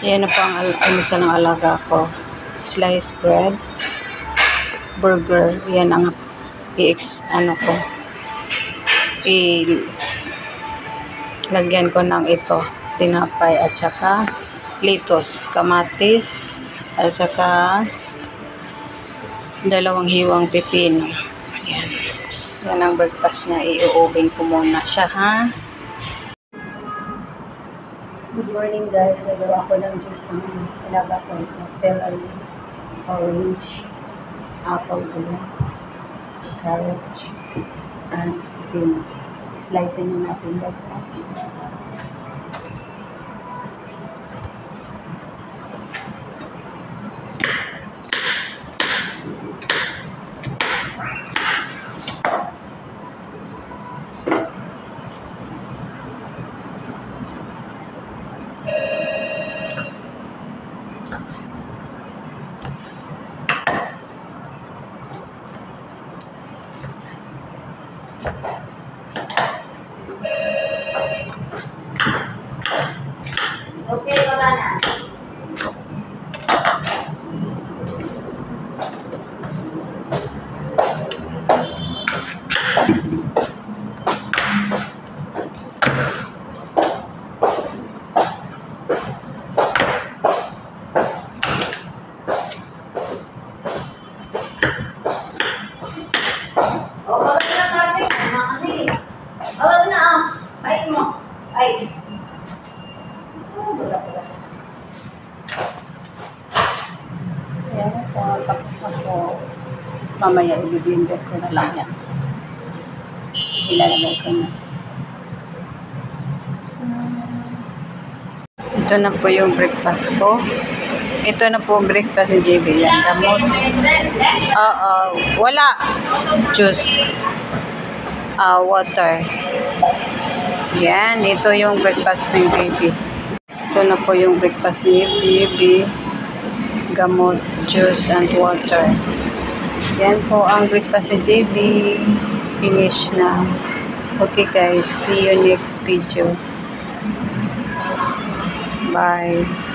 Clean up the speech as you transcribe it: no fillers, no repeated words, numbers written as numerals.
Yan na po ang almusal ng alaga ko. Sliced bread, burger. Yan ang lagyan ko ng ito, tinapay at saka lettuce, kamatis, at saka dalawang hiwang pipino. Yan. Yan ang breakfast niya. I-oven ko muna siya, ha? Good morning, guys. Nagawa ko ng juice ng ilaga ko ito. Celery, orange, apple, carrot, and pipino. Slicing na natin, guys. Okay, baba na. Ayan, tapos na po. Mamaya i-blender ko na lang yan. Ilalagay ko na. Ito na po yung breakfast ko. Ito na po breakfast ni JB. Yan, gamot. Wala. Juice. Water. Yan, ito yung breakfast ni JB. Ito na po yung breakfast ni JB. Gamot, juice, and water. Yan po ang breakfast ni JB. Finish na. Okay guys, see you next video. Bye.